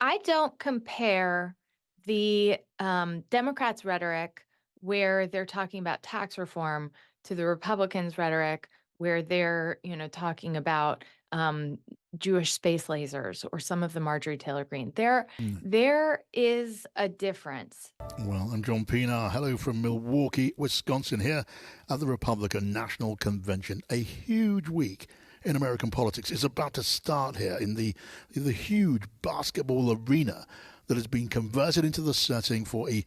I don't compare the Democrats' rhetoric where they're talking about tax reform to the Republicans' rhetoric where they're, talking about Jewish space lasers or some of the Marjorie Taylor Greene. There is a difference. Well, I'm John Pienaar. Hello from Milwaukee, Wisconsin, here at the Republican National Convention. A huge week in American politics is about to start here in the huge basketball arena that has been converted into the setting for a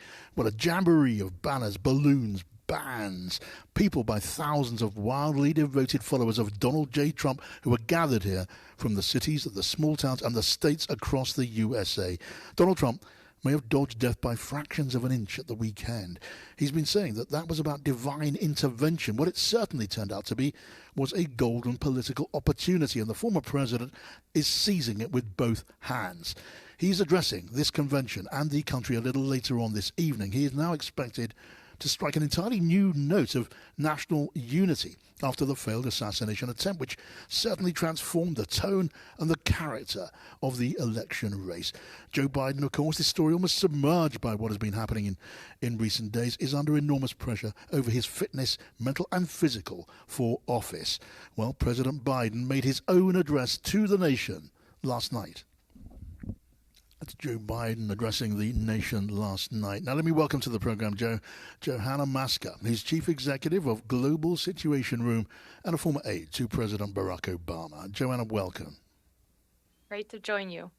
jamboree of banners, balloons, bands, people by thousands of wildly devoted followers of Donald J. Trump who are gathered here from the cities, the small towns and the states across the USA. Donald Trump may have dodged death by fractions of an inch at the weekend. He's been saying that was about divine intervention. What it certainly turned out to be was a golden political opportunity, and the former president is seizing it with both hands. He's addressing this convention and the country a little later on this evening. He is now expected to strike an entirely new note of national unity after the failed assassination attempt, which certainly transformed the tone and the character of the election race. Joe Biden, of course, this story almost submerged by what has been happening in recent days, is under enormous pressure over his fitness, mental and physical, for office. Well, President Biden made his own address to the nation last night. That's Joe Biden addressing the nation last night. Now, let me welcome to the program Johanna Maska, who's chief executive of Global Situation Room and a former aide to President Barack Obama. Johanna, welcome. Great to join you.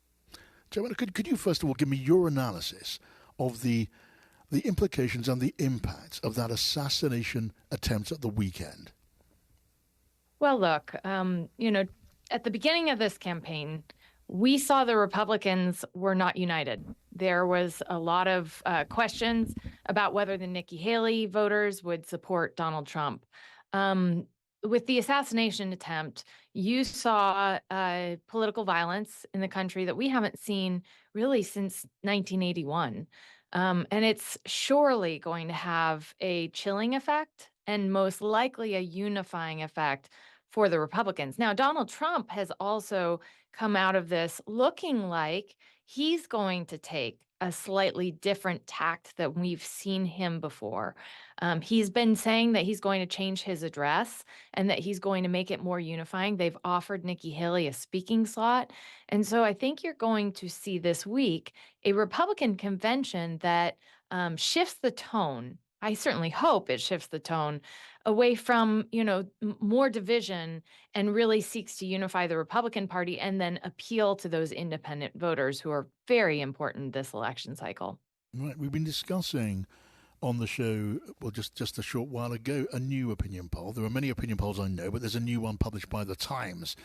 Johanna, could you first of all give me your analysis of the implications and the impacts of that assassination attempt at the weekend? Well, look, at the beginning of this campaign, we saw the Republicans were not united. There was a lot of questions about whether the Nikki Haley voters would support Donald Trump. With the assassination attempt, you saw political violence in the country that we haven't seen really since 1981. And it's surely going to have a chilling effect and most likely a unifying effect for the Republicans. Now, Donald Trump has also come out of this looking like he's going to take a slightly different tact than we've seen him before. He's been saying that he's going to change his address and that he's going to make it more unifying. They've offered Nikki Haley a speaking slot. And so I think you're going to see this week a Republican convention that shifts the tone. I certainly hope it shifts the tone away from, more division and really seeks to unify the Republican Party and then appeal to those independent voters who are very important this election cycle. Right. We've been discussing on the show, well, just a short while ago, a new opinion poll. There are many opinion polls I know, but there's a new one published by The Times,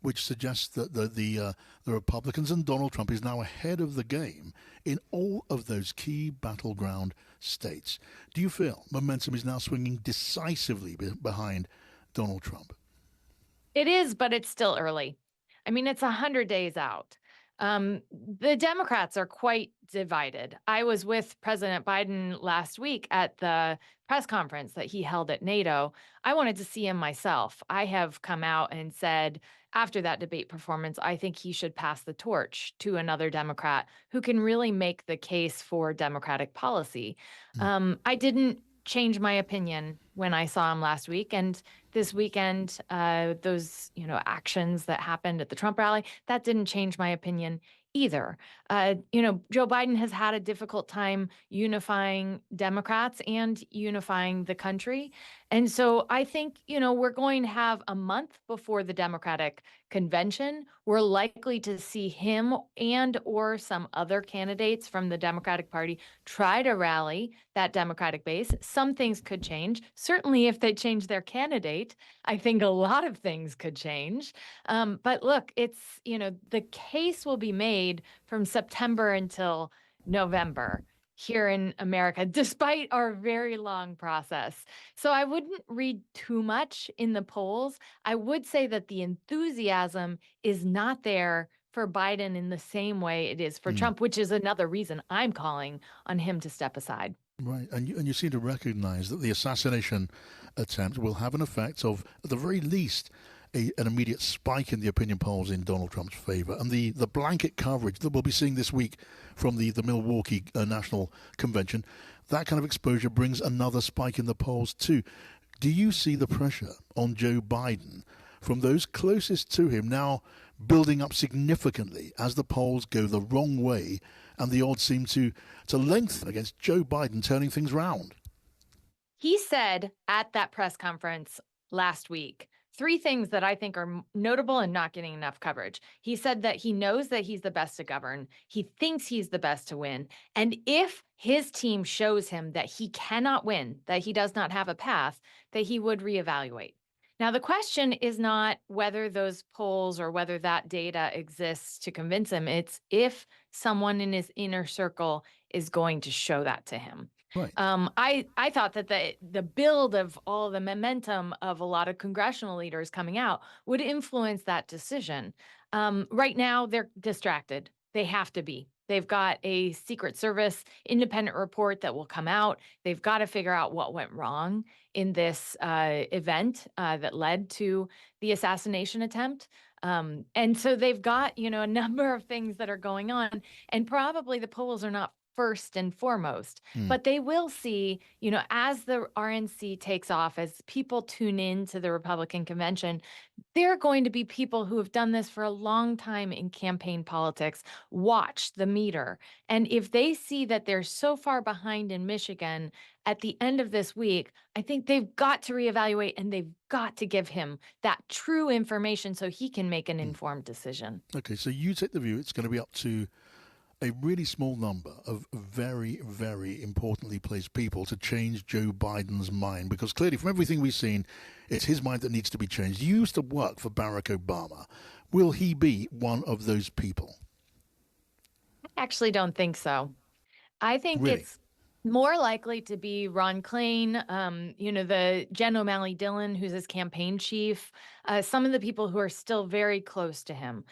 which suggests that the Republicans and Donald Trump is now ahead of the game in all of those key battleground states. Do you feel momentum is now swinging decisively behind Donald Trump? It is, but it's still early. I mean, it's 100 days out. The Democrats are quite divided. I was with President Biden last week at the press conference that he held at NATO. I wanted to see him myself. I have come out and said after that debate performance, I think he should pass the torch to another Democrat who can really make the case for Democratic policy. I didn't change my opinion when I saw him last week. And this weekend, those, actions that happened at the Trump rally, that didn't change my opinion either. Joe Biden has had a difficult time unifying Democrats and unifying the country. And so I think, we're going to have a month before the Democratic convention. We're likely to see him and or some other candidates from the Democratic Party try to rally that Democratic base. Some things could change. Certainly, if they change their candidate, I think a lot of things could change. But look, it's, the case will be made from September until November here in America, despite our very long process. So I wouldn't read too much in the polls. I would say that the enthusiasm is not there for Biden in the same way it is for Trump, which is another reason I'm calling on him to step aside. Right, and you seem to recognize that the assassination attempt will have an effect of, at the very least, an immediate spike in the opinion polls in Donald Trump's favor. And the blanket coverage that we'll be seeing this week from the Milwaukee National Convention, that kind of exposure brings another spike in the polls too. Do you see the pressure on Joe Biden from those closest to him now building up significantly as the polls go the wrong way and the odds seem to lengthen against Joe Biden turning things round? He said at that press conference last week, three things that I think are notable and not getting enough coverage. He said that he knows that he's the best to govern. He thinks he's the best to win. And if his team shows him that he cannot win, that he does not have a path, that he would reevaluate. Now, the question is not whether those polls or whether that data exists to convince him. It's if someone in his inner circle is going to show that to him. Right. I thought that the build of all the momentum of a lot of congressional leaders coming out would influence that decision. Right now, they're distracted. They have to be. They've got a Secret Service independent report that will come out. They've got to figure out what went wrong in this event that led to the assassination attempt. And so they've got, a number of things that are going on, and probably the polls are not first and foremost, but they will see, as the RNC takes off, as people tune in to the Republican convention, there are going to be people who have done this for a long time in campaign politics, watch the meter. And if they see that they're so far behind in Michigan at the end of this week, I think they've got to reevaluate and they've got to give him that true information so he can make an informed decision. Okay, so you take the view it's going to be up to a really small number of very, very importantly placed people to change Joe Biden's mind, because clearly from everything we've seen, it's his mind that needs to be changed. You used to work for Barack Obama. Will he be one of those people? I actually don't think so. I think Really? it's more likely to be Ron Klain, the Jen O'Malley Dillon, who's his campaign chief, some of the people who are still very close to him.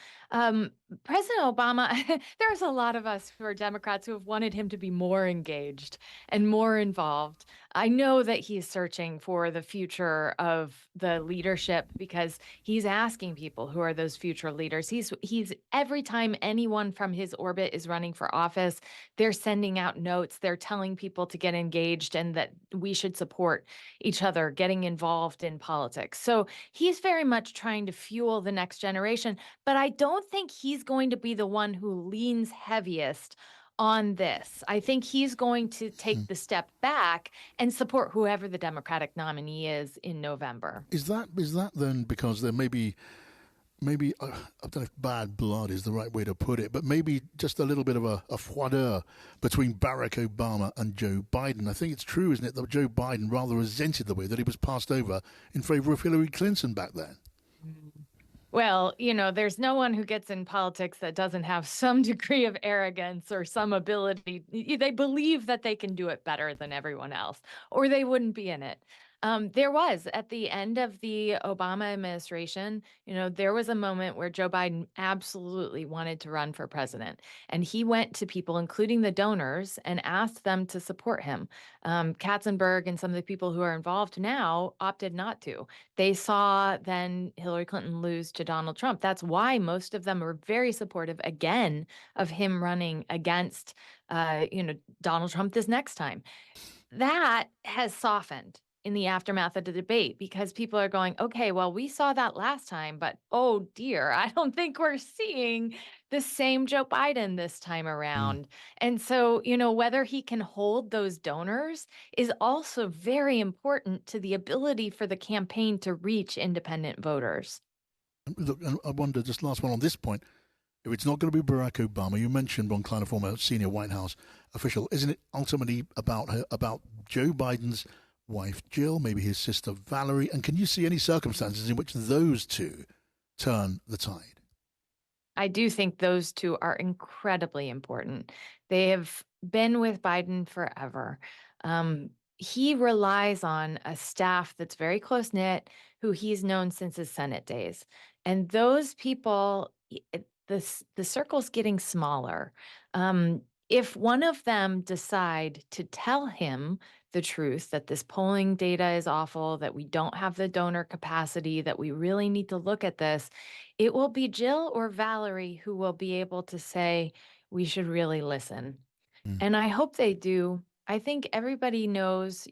President Obama, there's a lot of us who are Democrats who have wanted him to be more engaged and more involved. I know that he's searching for the future of the leadership because he's asking people who are those future leaders. He's every time anyone from his orbit is running for office, they're sending out notes. They're telling people to get engaged and that we should support each other getting involved in politics. So he's very much trying to fuel the next generation, but I don't think he's going to be the one who leans heaviest on this. I think he's going to take the step back and support whoever the Democratic nominee is in November. Is that then because there may be I don't know if bad blood is the right way to put it, but maybe just a little bit of a froideur between Barack Obama and Joe Biden? I think it's true, isn't it, that Joe Biden rather resented the way that he was passed over in favor of Hillary Clinton back then? Well, there's no one who gets in politics that doesn't have some degree of arrogance or some ability. They believe that they can do it better than everyone else, or they wouldn't be in it. There was at the end of the Obama administration, there was a moment where Joe Biden absolutely wanted to run for president. And he went to people, including the donors, and asked them to support him. Katzenberg and some of the people who are involved now opted not to. They saw then Hillary Clinton lose to Donald Trump. That's why most of them were very supportive again of him running against, Donald Trump this next time. That has softened in the aftermath of the debate because people are going, okay, well, we saw that last time, but oh dear, I don't think we're seeing the same Joe Biden this time around. And so, whether he can hold those donors is also very important to the ability for the campaign to reach independent voters. Look, I wonder, just last one on this point, if it's not going to be Barack Obama, you mentioned Ron Klein, a former senior White House official, isn't it ultimately about Joe Biden's wife Jill, maybe his sister Valerie? And can you see any circumstances in which those two turn the tide? I do think those two are incredibly important. They have been with Biden forever. He relies on a staff that's very close knit, who he's known since his Senate days. And those people, the circle's getting smaller. if one of them decide to tell him the truth that this polling data is awful, that we don't have the donor capacity, that we really need to look at this, it will be Jill or Valerie who will be able to say, we should really listen. Mm. And I hope they do. I think everybody knows,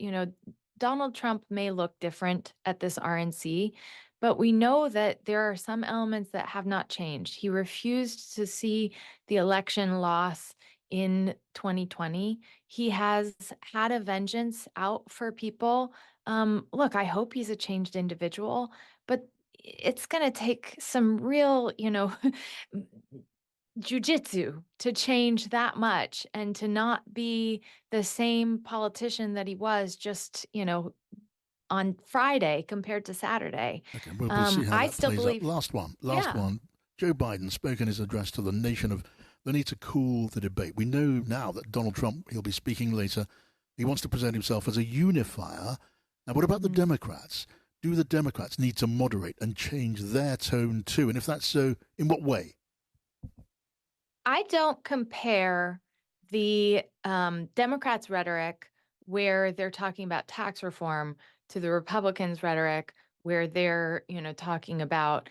Donald Trump may look different at this RNC, but we know that there are some elements that have not changed. He refused to see the election loss in 2020. He has had a vengeance out for people. Look, I hope he's a changed individual, but it's going to take some real, jujitsu to change that much and to not be the same politician that he was just, on Friday compared to Saturday. Okay, we'll see how I that still plays out. believe, Last yeah. one. Joe Biden spoke in his address to the nation of the need to cool the debate. We know now that Donald Trump, he'll be speaking later, he wants to present himself as a unifier. Now, what about the Mhm. Democrats? Do the Democrats need to moderate and change their tone too? And if that's so, in what way? I don't compare the Democrats' rhetoric where they're talking about tax reform to the Republicans' rhetoric where they're, talking about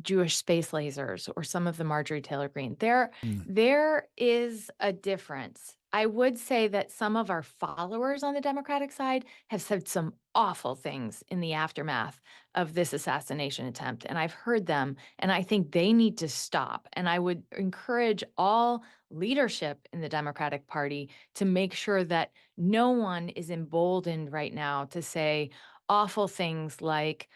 Jewish space lasers or some of the Marjorie Taylor Greene. Mm, There is a difference. I would say that some of our followers on the Democratic side have said some awful things in the aftermath of this assassination attempt, and I've heard them, and I think they need to stop. And I would encourage all leadership in the Democratic Party to make sure that no one is emboldened right now to say awful things like,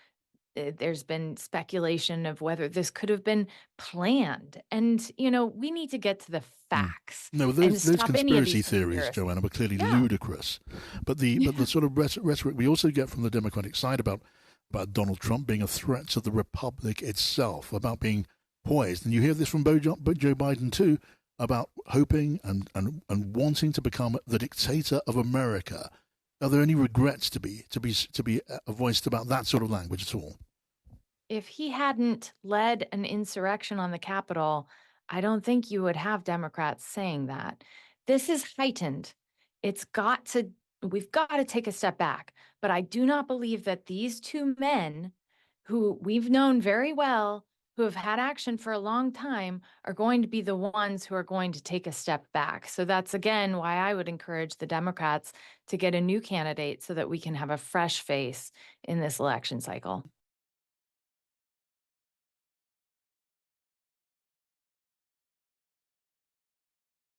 there's been speculation of whether this could have been planned. And, we need to get to the mm. facts No, and those stop any of conspiracy these theories, conspiracies. Joanna, were clearly Yeah. ludicrous. But the sort of rhetoric we also get from the Democratic side about Donald Trump being a threat to the republic itself, about being poised, and you hear this from Joe Biden too, about hoping and wanting to become the dictator of America. Are there any regrets to be voiced about that sort of language at all? If he hadn't led an insurrection on the Capitol, I don't think you would have Democrats saying that. This is heightened. It's got to, we've got to take a step back. But I do not believe that these two men, who we've known very well, who have had action for a long time, are going to be the ones who are going to take a step back. So that's again why I would encourage the Democrats to get a new candidate so that we can have a fresh face in this election cycle.